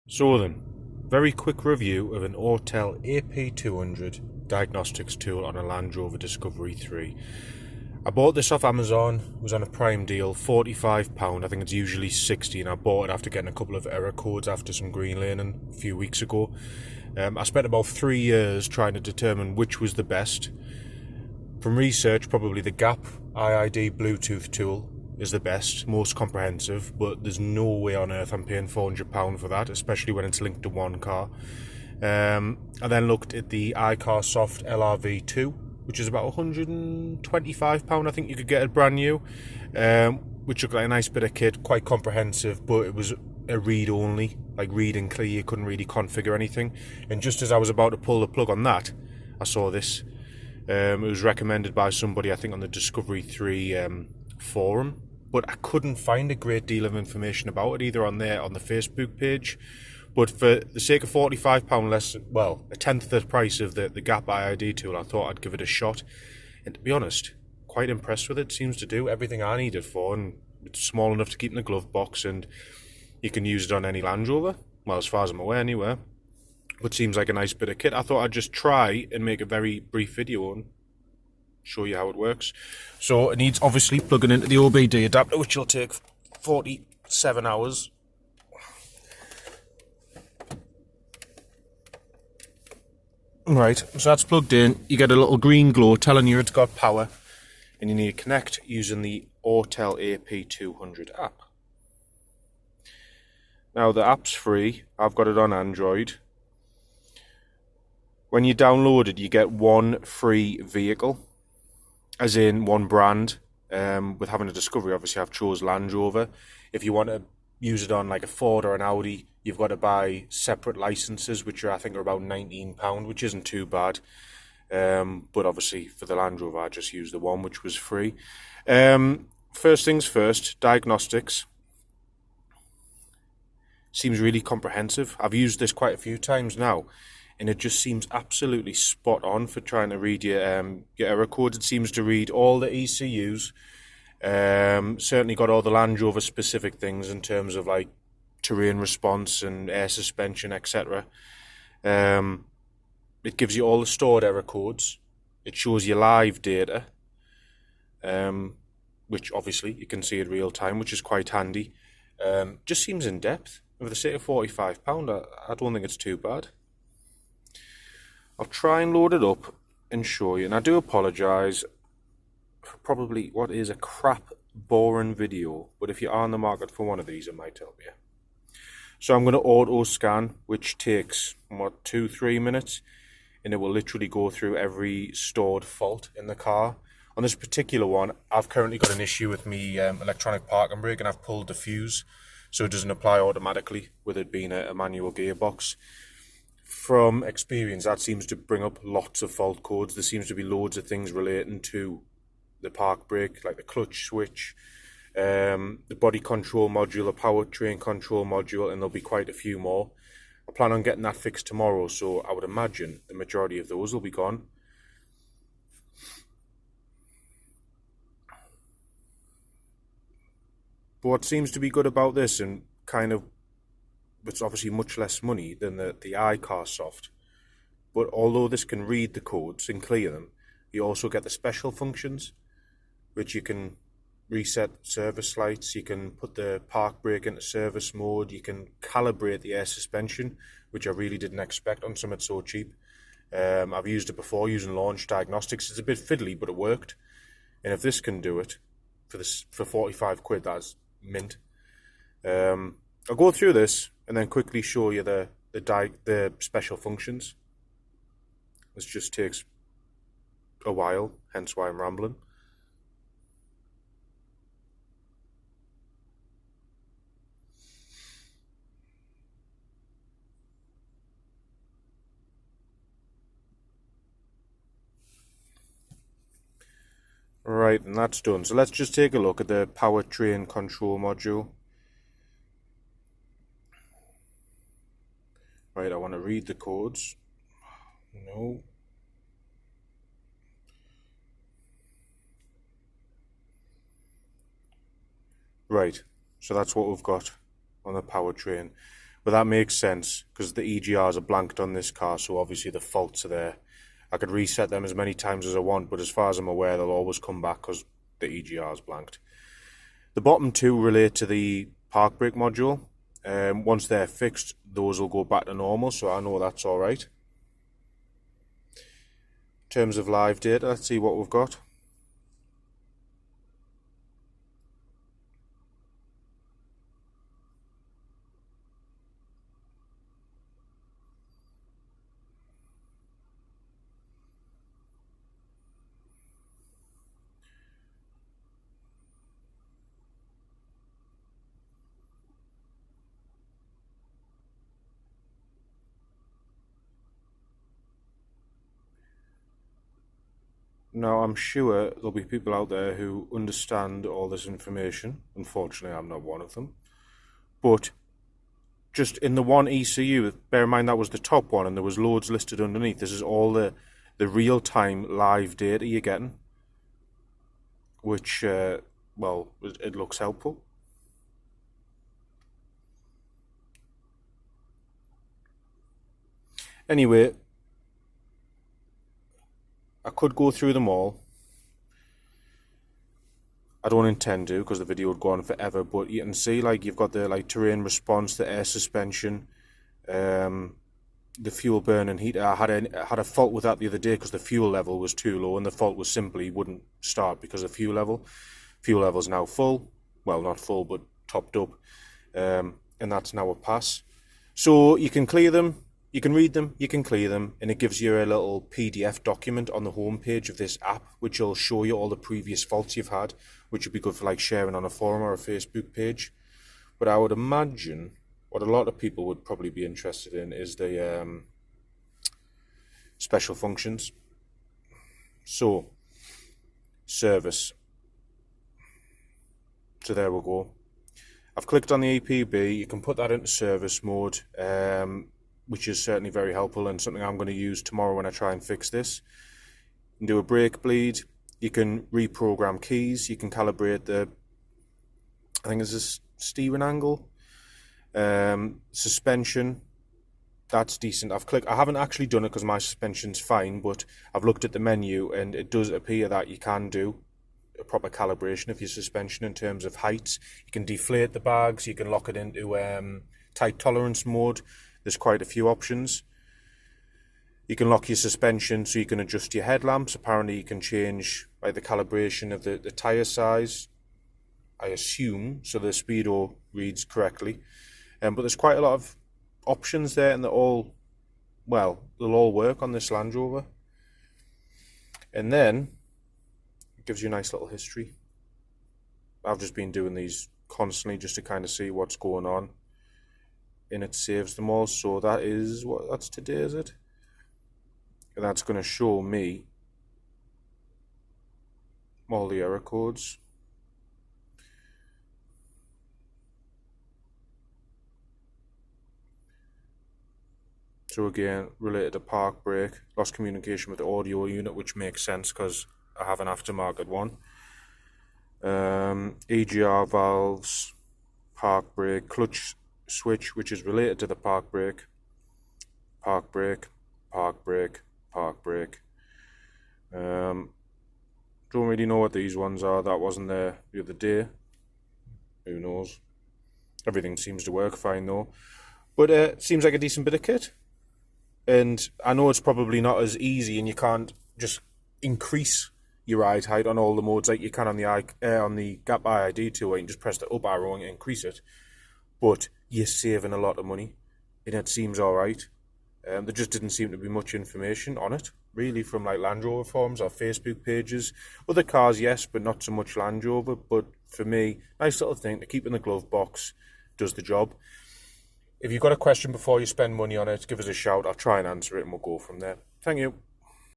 So then, very quick review of an Autel AP200 diagnostics tool on a Land Rover Discovery 3. I bought this off Amazon, it was on a prime deal, £45, I think it's usually 60, and I bought it after getting a couple of error codes after some green laning a few weeks ago. I spent about 3 years trying to determine which was the best. From research, probably the Gap IID Bluetooth tool is the best, most comprehensive, but there's no way on earth I'm paying £400 for that, especially when it's linked to one car. I then looked at the iCarSoft LRV2, which is about £125, I think you could get it brand new, which looked like a nice bit of kit, quite comprehensive, but it was a read only, like read and clear, you couldn't really configure anything. And just as I was about to pull the plug on that, I saw this. It was recommended by somebody, I think, on the Discovery 3 forum, but I couldn't find a great deal of information about it, either on the Facebook page. But for the sake of £45 less, well, a tenth of the price of the Gap IID tool, I thought I'd give it a shot. And to be honest, quite impressed with it. Seems to do everything I need it for, and it's small enough to keep in the glove box, and you can use it on any Land Rover, well, as far as I'm aware anyway. But seems like a nice bit of kit. I thought I'd just try and make a very brief video and show you how it works. So it needs obviously plugging into the OBD adapter, which will take 47 hours. Right, so that's plugged in. You get a little green glow telling you it's got power, and you need to connect using the Autel AP200 app. Now the app's free. I've got it on Android. When you download it, you get one free vehicle, as in one brand. With having a Discovery, obviously I've chose Land Rover. If you want to use it on like a Ford or an Audi, you've got to buy separate licenses, which I think are about £19, which isn't too bad. But obviously for the Land Rover, I just used the one which was free. First things first, diagnostics. Seems really comprehensive. I've used this quite a few times now, and it just seems absolutely spot on for trying to read your error codes. It seems to read all the ECUs. Certainly got all the Land Rover specific things in terms of like terrain response and air suspension, etc. It gives you all the stored error codes. It shows you live data, which obviously you can see in real time, which is quite handy. Just seems in depth. For the sake of £45, I don't think it's too bad. I'll try and load it up and show you. And I do apologise for probably what is a crap, boring video. But if you are on the market for one of these, it might help you. So I'm going to auto scan, which takes, 2-3 minutes. And it will literally go through every stored fault in the car. On this particular one, I've currently got an issue with me electronic parking brake, and I've pulled the fuse. So it doesn't apply automatically with it being a manual gearbox. From experience, that seems to bring up lots of fault codes. There seems to be loads of things relating to the park brake, like the clutch switch, the body control module, the powertrain control module, and there'll be quite a few more. I plan on getting that fixed tomorrow, so I would imagine the majority of those will be gone. But what seems to be good about this, and kind of, it's obviously much less money than the iCarSoft, but although this can read the codes and clear them, you also get the special functions, which you can reset service lights, you can put the park brake into service mode, you can calibrate the air suspension, which I really didn't expect on something so cheap. I've used it before using Launch Diagnostics. It's a bit fiddly, but it worked. And if this can do it for 45 quid, that's mint. I'll go through this and then quickly show you the special functions. This just takes a while, hence why I'm rambling. Right, and that's done. So let's just take a look at the powertrain control module. Right, I want to read the codes. No. Right, so that's what we've got on the powertrain. But that makes sense because the EGRs are blanked on this car, so obviously the faults are there. I could reset them as many times as I want, but as far as I'm aware, they'll always come back because the EGR is blanked. The bottom two relate to the park brake module. Once they're fixed, those will go back to normal, so I know that's alright. In terms of live data, let's see what we've got. Now, I'm sure there'll be people out there who understand all this information. Unfortunately, I'm not one of them. But just in the one ECU, bear in mind that was the top one and there was loads listed underneath. This is all the real-time live data you're getting, which, well, it looks helpful. Anyway, I could go through them all. I don't intend to because the video would go on forever, but you can see like you've got the terrain response, the air suspension, the fuel burn and heat. I had a fault with that the other day because the fuel level was too low, and the fault was simply wouldn't start because of fuel level. Fuel level is now full, well, not full but topped up, and that's now a pass. So you can clear them. You can read them, you can clear them, and it gives you a little PDF document on the home page of this app, which will show you all the previous faults you've had, which would be good for like sharing on a forum or a Facebook page. But I would imagine what a lot of people would probably be interested in is the special functions. So, service. So there we go. I've clicked on the EPB. You can put that into service mode, which is certainly very helpful and something I'm going to use tomorrow when I try and fix this. You can do a brake bleed, you can reprogram keys, you can calibrate the, I think it's a steering angle, suspension, that's decent. I haven't actually done it because my suspension's fine, but I've looked at the menu and it does appear that you can do a proper calibration of your suspension in terms of heights. You can deflate the bags, you can lock it into tight tolerance mode. There's quite a few options. You can lock your suspension so you can adjust your headlamps. Apparently you can change like the calibration of the tyre size, I assume, so the speedo reads correctly. But there's quite a lot of options there, and they're all, well, they'll all work on this Land Rover. And then it gives you a nice little history. I've just been doing these constantly just to kind of see what's going on. And it saves them all, so that is what, that's today, is it? And that's going to show me all the error codes. So again, related to park brake, lost communication with the audio unit, which makes sense because I have an aftermarket one. EGR valves, park brake, clutch switch, which is related to the park brake, park brake, park brake, park brake. Don't really know what these ones are. That wasn't there the other day. Who knows? Everything seems to work fine though. But it seems like a decent bit of kit. And I know it's probably not as easy, and you can't just increase your ride height on all the modes like you can on the Gap IID tool, where you can just press the up arrow and increase it. But you're saving a lot of money, and it seems alright. There just didn't seem to be much information on it, really, from like Land Rover forums or Facebook pages. Other cars, yes, but not so much Land Rover. But for me, nice little thing to keep in the glove box, does the job. If you've got a question before you spend money on it, give us a shout. I'll try and answer it and we'll go from there. Thank you.